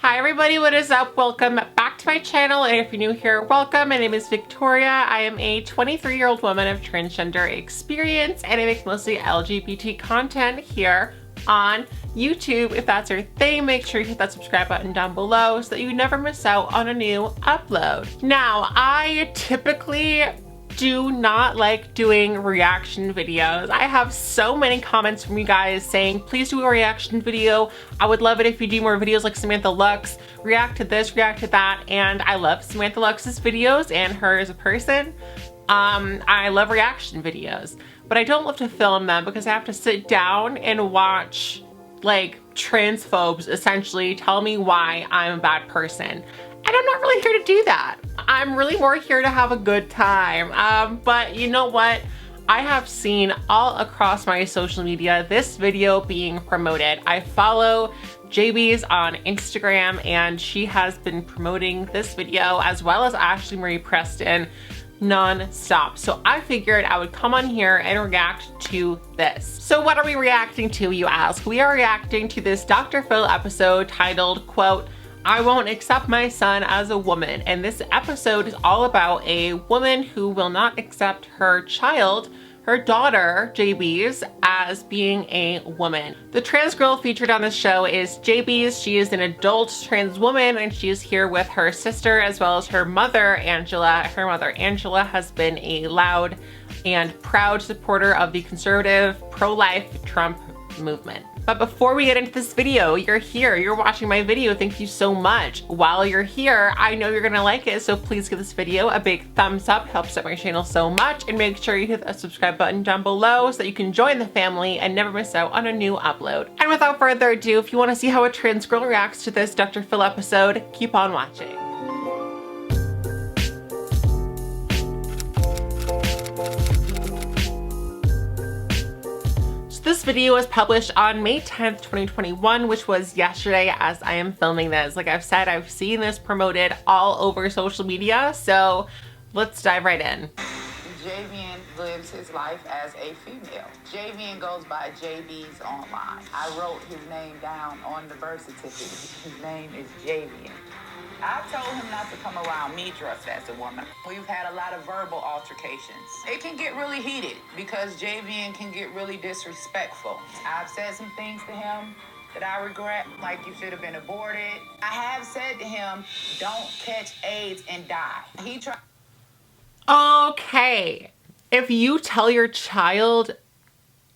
Hi everybody, what is up? Welcome back to my channel, and if you're new here, welcome. My name is Victoria. I am a 23-year-old woman of transgender experience, and I make mostly LGBT content here on YouTube. If that's your thing, make sure you hit that subscribe button down below so that you never miss out on a new upload. Now, I typically do not like doing reaction videos. I have so many comments from you guys saying, please do a reaction video. I would love it if you do more videos like Samantha Lux, react to this, react to that, and I love Samantha Lux's videos and her as a person. I love reaction videos, but I don't love to film them because I have to sit down and watch like transphobes essentially tell me why I'm a bad person. And I'm not really here to do that. I'm really more here to have a good time. But you know what? I have seen all across my social media this video being promoted. I follow JB's on Instagram, and she has been promoting this video as well as Ashley Marie Preston non-stop. So I figured I would come on here and react to this. So what are we reacting to, you ask? We are reacting to this Dr. Phil episode titled, quote, "I won't accept my son as a woman." And this episode is all about a woman who will not accept her child, her daughter, JB's, as being a woman. The trans girl featured on this show is JB's. She is an adult trans woman, and she is here with her sister as well as her mother, Angela. Her mother, Angela, has been a loud and proud supporter of the conservative, pro-life Trump movement. But before we get into this video, you're here, you're watching my video, thank you so much. While you're here, I know you're gonna like it, so please give this video a big thumbs up, helps out my channel so much, and make sure you hit that subscribe button down below so that you can join the family and never miss out on a new upload. And without further ado, if you wanna see how a trans girl reacts to this Dr. Phil episode, keep on watching. This video was published on May 10th, 2021, which was yesterday as I am filming this. Like I've said, I've seen this promoted all over social media, so let's dive right in. Javian lives his life as a female. Javian goes by JB's online. I wrote his name down on the birth certificate. His name is Javian. I told him not to come around me dressed as a woman. We've had a lot of verbal altercations. It can get really heated because Javian can get really disrespectful. I've said some things to him that I regret, like you should have been aborted. I have said to him, don't catch AIDS and die. He tried. Okay, if you tell your child,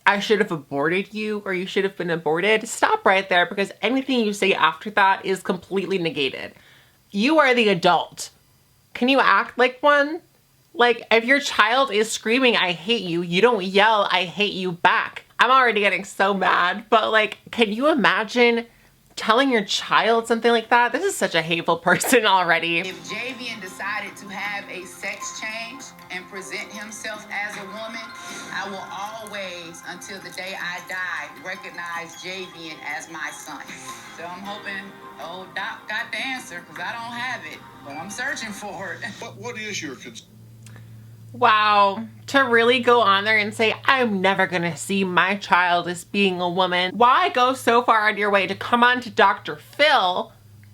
I should have aborted you or you should have been aborted, stop right there, because anything you say after that is completely negated. You are the adult. Can you act like one? Like, if your child is screaming, I hate you, you don't yell, I hate you back. I'm already getting so mad, but like, can you imagine telling your child something like that? This is such a hateful person already. If Javian decided to have a sex change and present himself as a woman, I will always, until the day I die, recognize Javian as my son. So I'm hoping old Doc got the answer, because I don't have it, but I'm searching for it. What is your concern? Wow, to really go on there and say, I'm never gonna see my child as being a woman. Why go so far out of your way to come on to Dr. Phil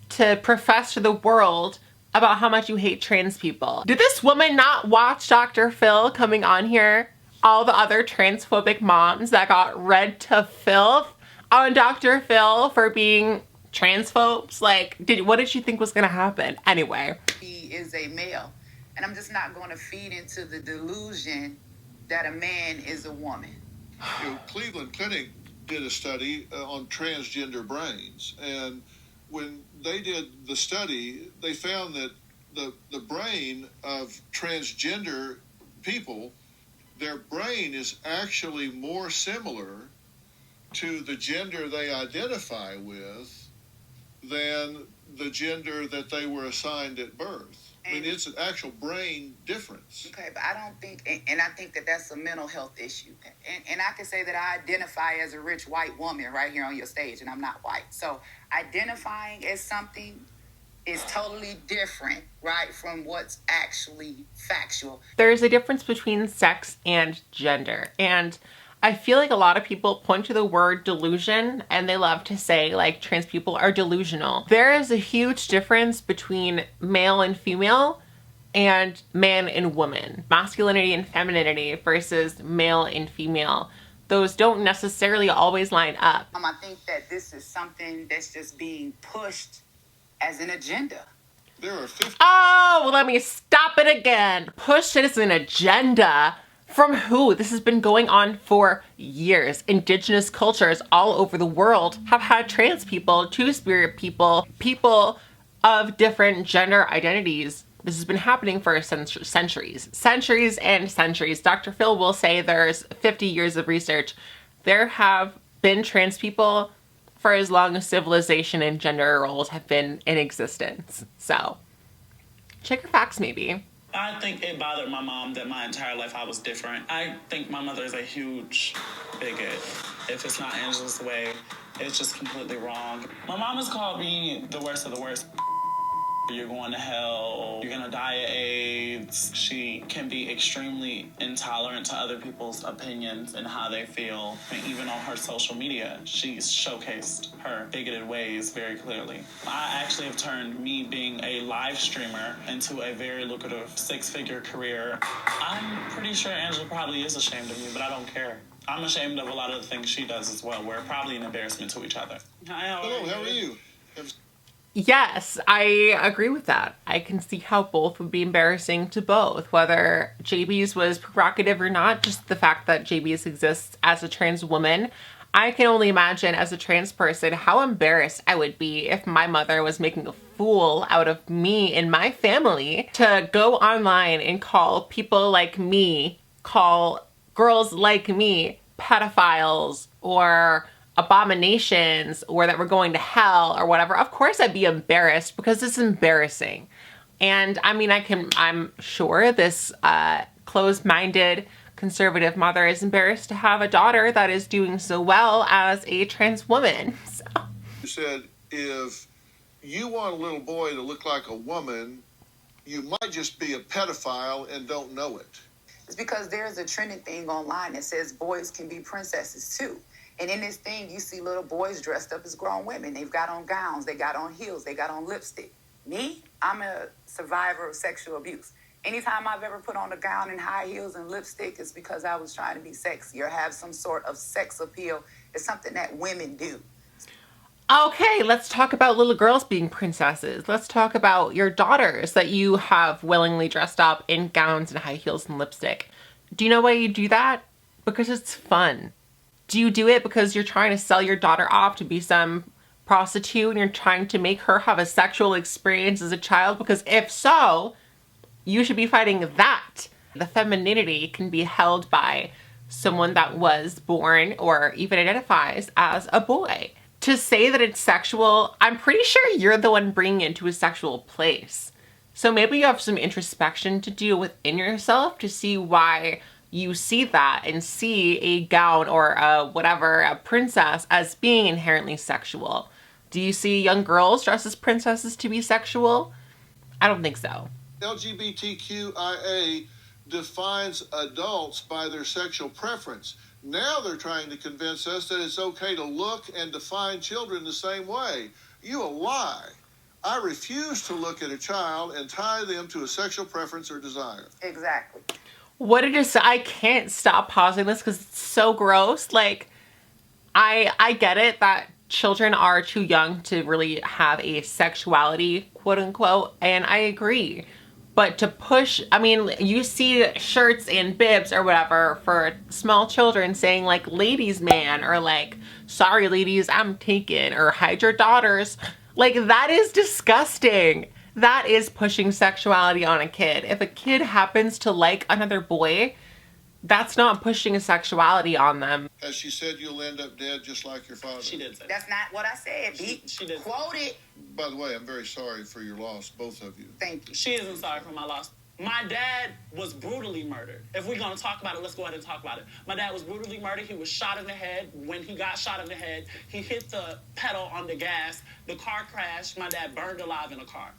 to profess to the world about how much you hate trans people? Did this woman not watch Dr. Phil coming on here? All the other transphobic moms that got read to filth on Dr. Phil for being transphobes? Like, what did she think was gonna happen? Anyway. He is a male. And I'm just not going to feed into the delusion that a man is a woman. You know, Cleveland Clinic did a study on transgender brains. And when they did the study, they found that the brain of transgender people, their brain is actually more similar to the gender they identify with than the gender that they were assigned at birth. I mean, it's an actual brain difference. Okay, but I don't think, and I think that that's a mental health issue. And I can say that I identify as a rich white woman right here on your stage, and I'm not white. So identifying as something is totally different, right, from what's actually factual. There's a difference between sex and gender. And I feel like a lot of people point to the word delusion and they love to say like trans people are delusional. There is a huge difference between male and female and man and woman, masculinity and femininity versus male and female. Those don't necessarily always line up. I think that this is something that's just being pushed as an agenda. There are 50. Oh, let me stop it again. Push it as an agenda. From who? This has been going on for years. Indigenous cultures all over the world have had trans people, two-spirit people, people of different gender identities. This has been happening for centuries. Centuries and centuries. Dr. Phil will say there's 50 years of research. There have been trans people for as long as civilization and gender roles have been in existence. So, check your facts maybe. I think it bothered my mom that my entire life I was different. I think my mother is a huge bigot. If it's not Angela's way, it's just completely wrong. My mom has called me the worst of the worst. You're going to hell. You're going to die of AIDS. She can be extremely intolerant to other people's opinions and how they feel. And even on her social media, she's showcased her bigoted ways very clearly. I actually have turned me being a live streamer into a very lucrative six-figure career. I'm pretty sure Angela probably is ashamed of me, but I don't care. I'm ashamed of a lot of the things she does as well. We're probably an embarrassment to each other. Hello, how are you? Yes, I agree with that. I can see how both would be embarrassing to both, whether JB's was provocative or not, just the fact that JB's exists as a trans woman. I can only imagine as a trans person how embarrassed I would be if my mother was making a fool out of me and my family to go online and call people like me, call girls like me pedophiles or abominations or that we're going to hell or whatever. Of course I'd be embarrassed because it's embarrassing. And I mean, I'm sure this closed-minded conservative mother is embarrassed to have a daughter that is doing so well as a trans woman. So. You said if you want a little boy to look like a woman, you might just be a pedophile and don't know it. It's because there's a trending thing online that says boys can be princesses too. And in this thing, you see little boys dressed up as grown women. They've got on gowns, they got on heels, they got on lipstick. Me, I'm a survivor of sexual abuse. Anytime I've ever put on a gown and high heels and lipstick, it's because I was trying to be sexy or have some sort of sex appeal. It's something that women do. Okay, let's talk about little girls being princesses. Let's talk about your daughters that you have willingly dressed up in gowns and high heels and lipstick. Do you know why you do that? Because it's fun. Do you do it because you're trying to sell your daughter off to be some prostitute and you're trying to make her have a sexual experience as a child? Because if so, you should be fighting that. The femininity can be held by someone that was born or even identifies as a boy. To say that it's sexual, I'm pretty sure you're the one bringing it to a sexual place. So maybe you have some introspection to do within yourself to see why you see that and see a gown or a princess as being inherently sexual. Do you see young girls dressed as princesses to be sexual? I don't think so. LGBTQIA defines adults by their sexual preference. Now they're trying to convince us that it's okay to look and define children the same way. You a lie. I refuse to look at a child and tie them to a sexual preference or desire. Exactly. What it is, I can't stop pausing this because it's so gross. Like, I get it that children are too young to really have a sexuality, quote unquote, and I agree. But to push, I mean, you see shirts and bibs or whatever for small children saying like ladies man or like, sorry ladies, I'm taken, or hide your daughters. Like, that is disgusting. That is pushing sexuality on a kid. If a kid happens to like another boy, that's not pushing a sexuality on them. As she said, you'll end up dead just like your father. She did say that. That's not what I said, B. She did. Quote it. By the way, I'm very sorry for your loss, both of you. Thank you. She isn't sorry for my loss. My dad was brutally murdered. If we're going to talk about it, let's go ahead and talk about it. My dad was brutally murdered. He was shot in the head. When he got shot in the head, he hit the pedal on the gas. The car crashed. My dad burned alive in a car.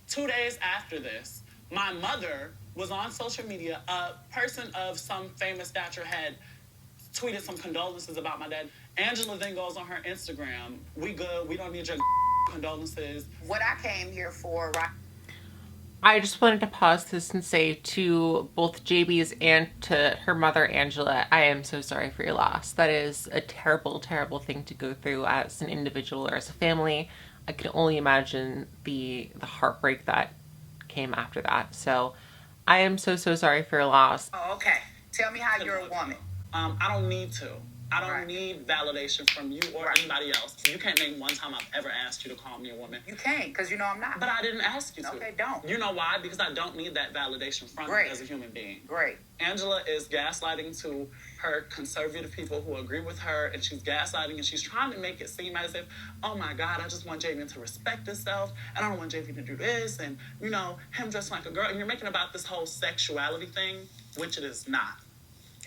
2 days after this, my mother was on social media. A person of some famous stature had tweeted some condolences about my dad. Angela then goes on her Instagram, we good, we don't need your condolences. What I came here for, right? I just wanted to pause this and say to both JB's and to her mother, Angela, I am so sorry for your loss. That is a terrible, terrible thing to go through as an individual or as a family. I can only imagine the heartbreak that came after that. So I am so, so sorry for your loss. Oh, okay. Tell me how you're a woman. I don't need to. I don't Right. need validation from you or Right. anybody else. You can't name one time I've ever asked you to call me a woman. You can't, because you know I'm not. But I didn't ask you to. Okay, don't. You know why? Because I don't need that validation from you Great. as a human being. Great. Angela is gaslighting to her conservative people who agree with her, and she's gaslighting and she's trying to make it seem as if, oh my God, I just want Javian to respect himself, and I don't want Javian to do this, and you know, him dressing like a girl. And you're making about this whole sexuality thing, which it is not.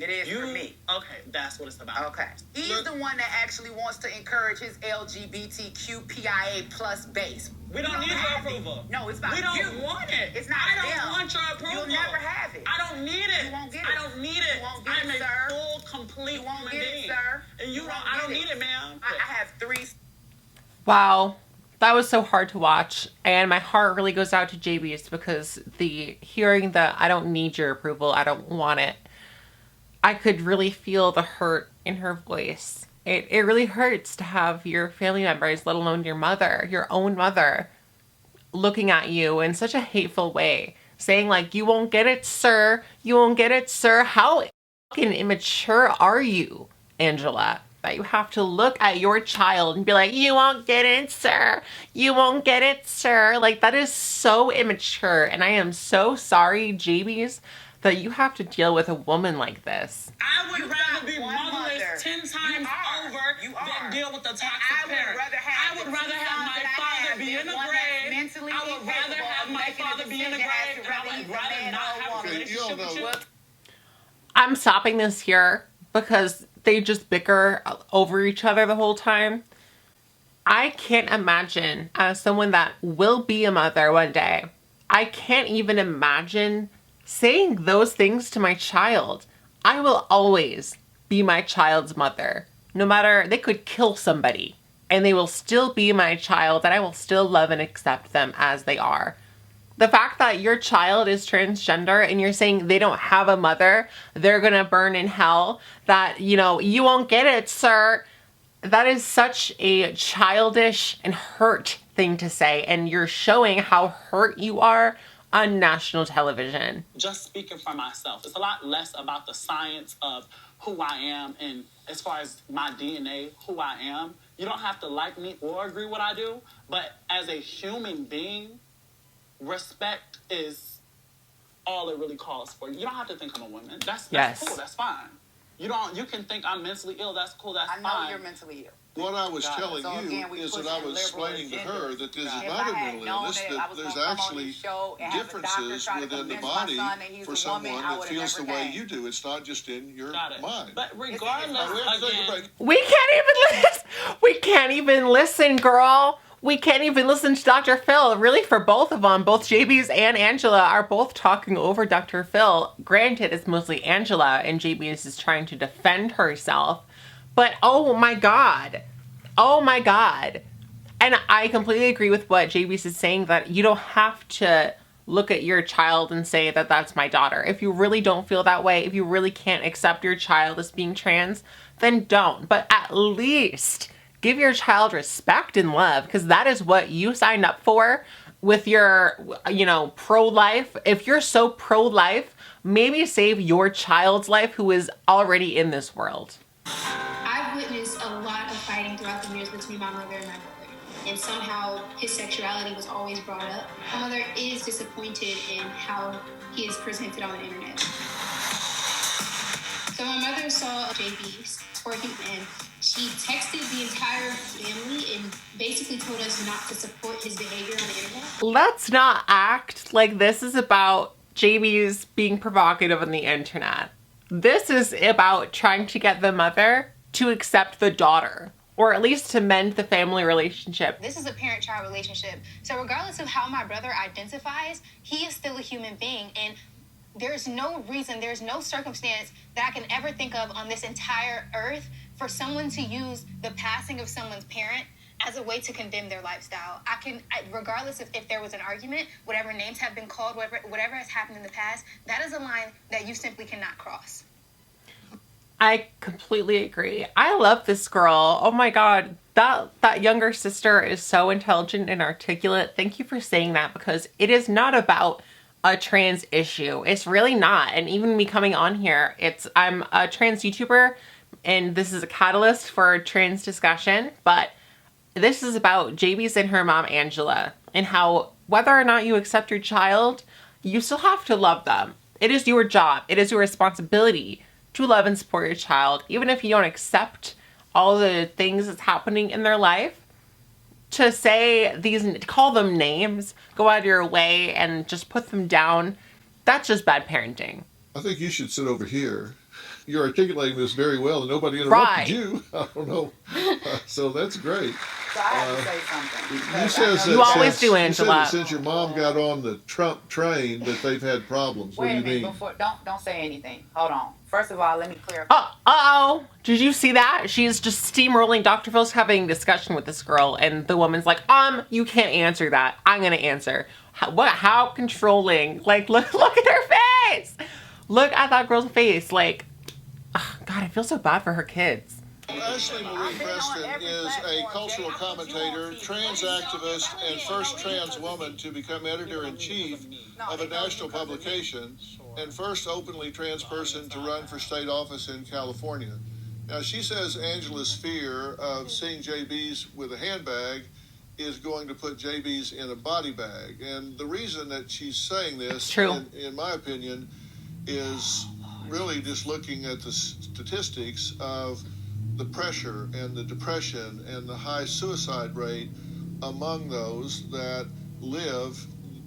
It is for me. Okay, that's what it's about. Okay. He's Look, the one that actually wants to encourage his LGBTQPIA plus base. we don't need your approval. No, it's about We don't you. want it. It's not I don't them. want your approval. You'll never have it. I don't need it. You won't get I it. don't need it. You won't get I'm it, a sir. full, complete You won't human get being. it, sir. And you You don't. won't I get don't it. need it, ma'am. I have 3. Wow, that was so hard to watch, and my heart really goes out to JB's because hearing the I don't need your approval, I don't want it, I could really feel the hurt in her voice. It really hurts to have your family members, let alone your mother, your own mother, looking at you in such a hateful way, saying like, you won't get it, sir. You won't get it, sir. How fucking immature are you, Angela? That you have to look at your child and be like, you won't get it, sir. You won't get it, sir. Like, that is so immature. And I am so sorry, JB's, that you have to deal with a woman like this. I would You rather got be one motherless mother. 10 times You over are. than deal with a toxic I would parent. rather have I would the rather two have sons my that I father have be than in the one that's grave. mentally I would rather incapable have of my making a father be in the decision as to grave, and I whether would he's a rather man not or a have a woman. relationship with you. I'm stopping this here because they just bicker over each other the whole time. I can't imagine, as someone that will be a mother one day, I can't even imagine saying those things to my child. I will always be my child's mother. No matter, they could kill somebody and they will still be my child, and I will still love and accept them as they are. The fact that your child is transgender and you're saying they don't have a mother, they're gonna burn in hell, that, you know, you won't get it, sir. That is such a childish and hurt thing to say, and you're showing how hurt you are on national television. Just speaking for myself, it's a lot less about the science of who I am and as far as my DNA, who I am. You don't have to like me or agree what I do, but as a human being, respect is all it really calls for. You don't have to think I'm a woman. That's Yes. cool. That's fine. You can think I'm mentally ill. That's cool. That's I know fine. you're mentally ill. What I was Got it. telling So you again, we is that pushing I was liberal explaining to agenda. her that this is If not I a had mental known illness, that I that was there's gonna come on actually this show and have a doctor differences try to within the convince my body son that he's for a someone woman, I that would've feels the never way came. you do. It's not just in your Got it. mind. But Now, regardless, we have to take a again, break. We can't even listen. We can't even listen, girl. We can't even listen to Dr. Phil. Really, for both of them, both JB's and Angela are both talking over Dr. Phil. Granted, it's mostly Angela, and JB's is trying to defend herself. But oh my God. Oh my God. And I completely agree with what JB's is saying, that you don't have to look at your child and say that that's my daughter. If you really don't feel that way, if you really can't accept your child as being trans, then don't. But at least give your child respect and love, because that is what you signed up for with your, you know, pro-life. If you're so pro-life, maybe save your child's life who is already in this world. I've witnessed a lot of fighting throughout the years between my mother and my brother, and somehow his sexuality was always brought up. My mother is disappointed in how he is presented on the internet. So my mother saw JB twerking, and she texted the entire family and basically told us not to support his behavior on the internet. Let's not act like this is about JB's being provocative on the internet. This is about trying to get the mother to accept the daughter, or at least to mend the family relationship. This is a parent-child relationship. So regardless of how my brother identifies, he is still a human being. And there's no reason, there's no circumstance that I can ever think of on this entire earth for someone to use the passing of someone's parent as a way to condemn their lifestyle. Regardless if there was an argument, whatever names have been called, whatever has happened in the past, that is a line that you simply cannot cross. I completely agree. I love this girl. Oh my God. That younger sister is so intelligent and articulate. Thank you for saying that, because it is not about a trans issue. It's really not. And even me coming on here, I'm a trans YouTuber and this is a catalyst for trans discussion, but this is about JB's and her mom, Angela, and how whether or not you accept your child, you still have to love them. It is your job. It is your responsibility to love and support your child, even if you don't accept all the things that's happening in their life. To call them names, go out of your way and just put them down, that's just bad parenting. I think you should sit over here. You're articulating this very well, and nobody interrupted you. I don't know. So that's great. So I have to say something. You says that You always do, Angela. You said that since your mom got on the Trump train that they've had problems. What do you mean? Don't say anything. Hold on. First of all, let me clarify. Uh-oh. Did you see that? She's just steamrolling. Dr. Phil's having a discussion with this girl, and the woman's like, you can't answer that. I'm gonna answer. How controlling. Like, look at her face. Look at that girl's face. Like, God, I feel so bad for her kids. Ashley Marie Preston is a cultural commentator, trans activist, and first trans woman to become editor-in-chief of a national publication, and first openly trans person to run for state office in California. Now, she says Angela's fear of seeing JBs with a handbag is going to put JBs in a body bag. And the reason that she's saying this, in my opinion, is really just looking at the statistics of the pressure and the depression and the high suicide rate among those that live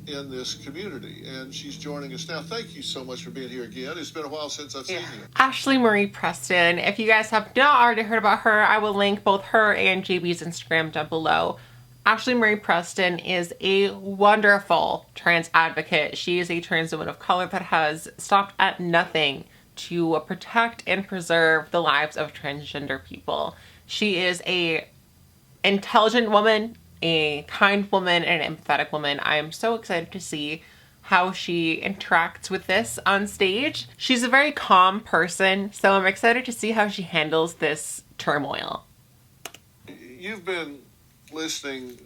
in this community. And she's joining us now. Thank you so much for being here again. It's been a while since I've seen you. Ashley Marie Preston. If you guys have not already heard about her, I will link both her and JB's Instagram down below. Ashley Marie Preston is a wonderful trans advocate. She is a trans woman of color that has stopped at nothing to protect and preserve the lives of transgender people. She is a intelligent woman, a kind woman, and an empathetic woman. I am so excited to see how she interacts with this on stage. She's a very calm person, so I'm excited to see how she handles this turmoil. You've been listening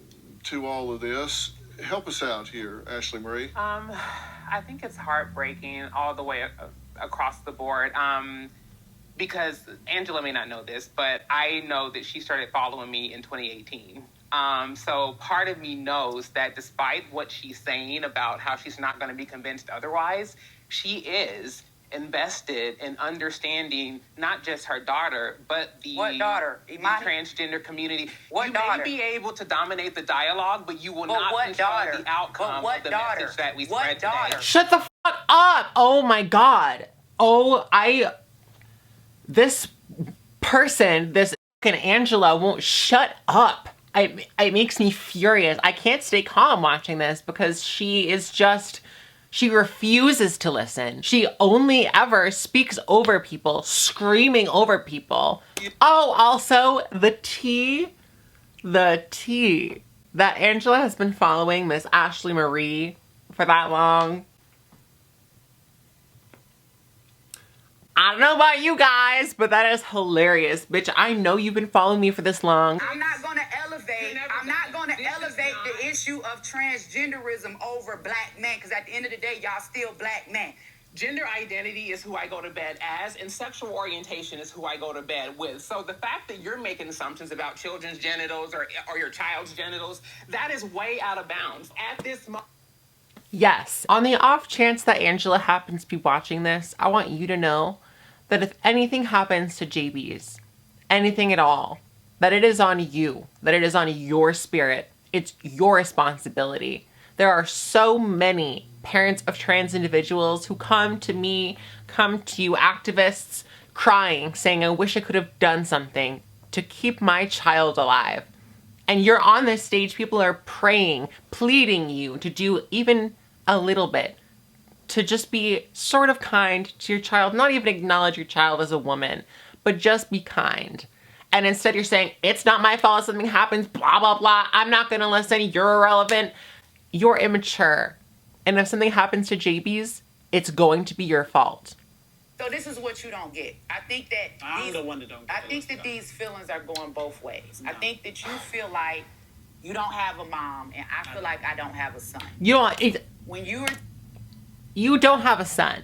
to all of this. Help us out here, Ashley Marie. I think it's heartbreaking all the way across the board, because Angela may not know this, but I know that she started following me in 2018. So part of me knows that despite what she's saying about how she's not going to be convinced otherwise, she is invested in understanding not just her daughter, but the transgender community. You may be able to dominate the dialogue, but you will not control the outcome of the message that we spread today. Shut the fuck up! Oh my God. This person, this fucking Angela won't shut up. It makes me furious. I can't stay calm watching this because she refuses to listen. She only ever speaks over people, screaming over people. Oh, also the tea that Angela has been following Miss Ashley Marie for that long. I don't know about you guys, but that is hilarious. Bitch, I know you've been following me for this long. I'm not going to elevate the issue of transgenderism over black men, because at the end of the day, y'all still black men. Gender identity is who I go to bed as, and sexual orientation is who I go to bed with. So the fact that you're making assumptions about children's genitals or your child's genitals, that is way out of bounds. At this moment. Yes. On the off chance that Angela happens to be watching this, I want you to know that if anything happens to JB's, anything at all, that it is on you, that it is on your spirit. It's your responsibility. There are so many parents of trans individuals who come to me, come to you activists, crying, saying, I wish I could have done something to keep my child alive. And you're on this stage, people are praying, pleading you to do even a little bit to just be sort of kind to your child, not even acknowledge your child as a woman, but just be kind. And instead you're saying, it's not my fault if something happens, blah, blah, blah. I'm not gonna listen, you're irrelevant. You're immature. And if something happens to JBs, it's going to be your fault. So this is what you don't get. I think that I'm the one that don't get I think that these feelings are going both ways. No. I think that you feel like you don't have a mom, and I feel like I don't have a son. You don't. You don't have a son.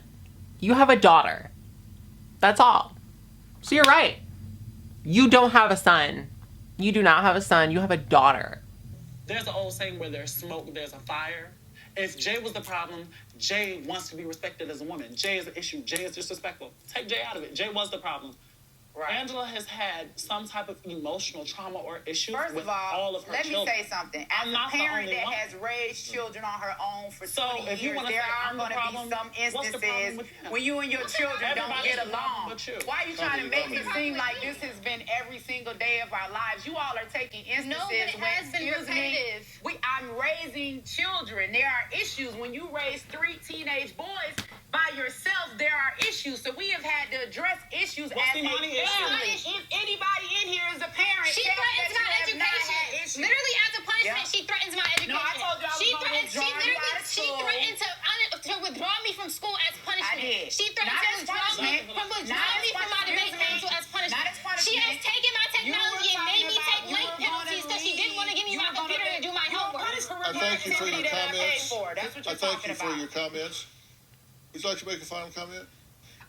You have a daughter. That's all. So you're right. You don't have a son. You do not have a son. You have a daughter. There's an old saying where there's smoke, there's a fire. If Jay was the problem, Jay wants to be respected as a woman. Jay is the issue. Jay is disrespectful. Take Jay out of it. Jay was the problem. Right. Angela has had some type of emotional trauma or issue with all of her children. Let me say something. As a parent that has raised children on her own for 20 years, there are going to be some instances when you and your children don't get along. Why are you trying to make it seem like this has been every single day of our lives? You all are taking instances. No, but it has been repetitive. I'm raising children. There are issues. When you raise 3 teenage boys by yourself, there are issues. So we have had to address issues as a family. If anybody in here is a parent, she threatens my education. Literally, as a punishment, she threatens my education. No, I told you she threatened to withdraw me from school as punishment. She threatened to withdraw me from my debate council as punishment. She has taken my technology and made me take late penalties because she didn't want to give me my computer to do my homework. I thank you for your comments. I thank you for your comments. Would you like to make a final comment?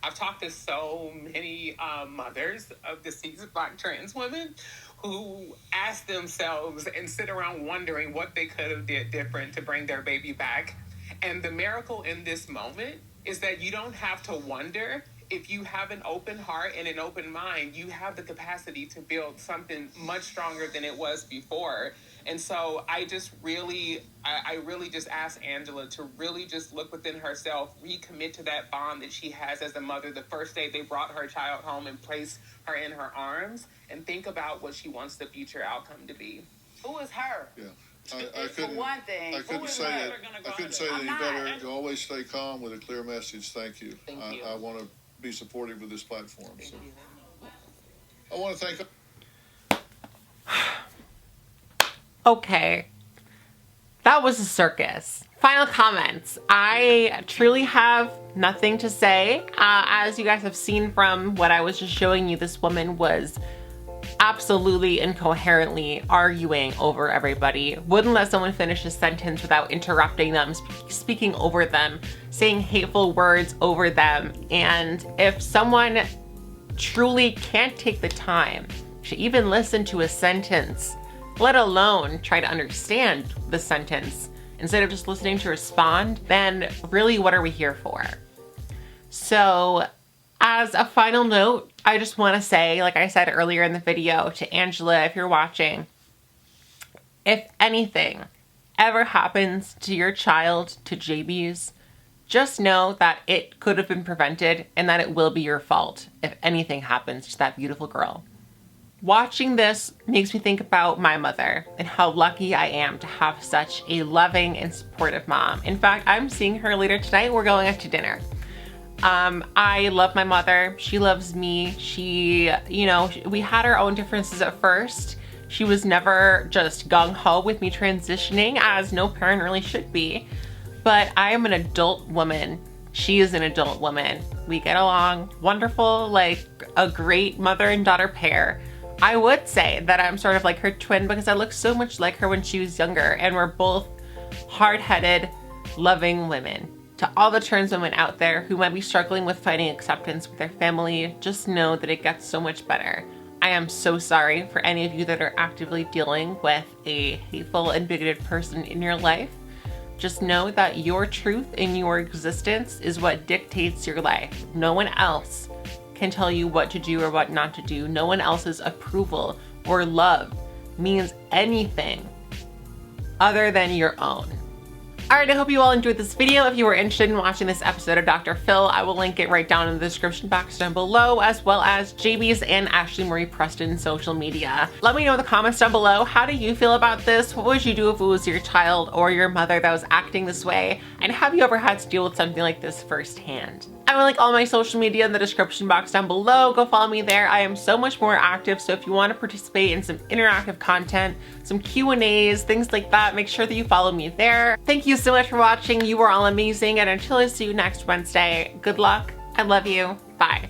I've talked to so many mothers of deceased Black trans women who ask themselves and sit around wondering what they could have did different to bring their baby back. And the miracle in this moment is that you don't have to wonder. If you have an open heart and an open mind, you have the capacity to build something much stronger than it was before. And so I really just ask Angela to really just look within herself, recommit to that bond that she has as a mother the first day they brought her child home and placed her in her arms, and think about what she wants the future outcome to be. Who is her? Yeah. I couldn't say that any better. You always stay calm with a clear message. Thank you. I want to be supportive of this platform. So. I want to thank. Okay, that was a circus. Final comments. I truly have nothing to say. As you guys have seen from what I was just showing you, this woman was absolutely incoherently arguing over everybody. Wouldn't let someone finish a sentence without interrupting them, speaking over them, saying hateful words over them. And if someone truly can't take the time to even listen to a sentence, let alone try to understand the sentence, instead of just listening to respond, then really what are we here for? So as a final note, I just want to say, like I said earlier in the video to Angela, if you're watching, if anything ever happens to your child, to JB's, just know that it could have been prevented and that it will be your fault if anything happens to that beautiful girl. Watching this makes me think about my mother and how lucky I am to have such a loving and supportive mom. In fact, I'm seeing her later tonight. We're going out to dinner. I love my mother. She loves me. She, we had our own differences at first. She was never just gung-ho with me transitioning, as no parent really should be. But I am an adult woman. She is an adult woman. We get along wonderful, like a great mother and daughter pair. I would say that I'm sort of like her twin because I look so much like her when she was younger, and we're both hard-headed, loving women. To all the trans women out there who might be struggling with finding acceptance with their family, just know that it gets so much better. I am so sorry for any of you that are actively dealing with a hateful and bigoted person in your life. Just know that your truth in your existence is what dictates your life. No one else can tell you what to do or what not to do. No one else's approval or love means anything other than your own. Alright, I hope you all enjoyed this video. If you were interested in watching this episode of Dr. Phil, I will link it right down in the description box down below, as well as JB's and Ashley Marie Preston's social media. Let me know in the comments down below, how do you feel about this? What would you do if it was your child or your mother that was acting this way? And have you ever had to deal with something like this firsthand? I will link all my social media in the description box down below. Go follow me there. I am so much more active, so if you want to participate in some interactive content, some Q&As, things like that, make sure that you follow me there. Thank you so much for watching. You are all amazing, and until I see you next Wednesday, good luck. I love you. Bye.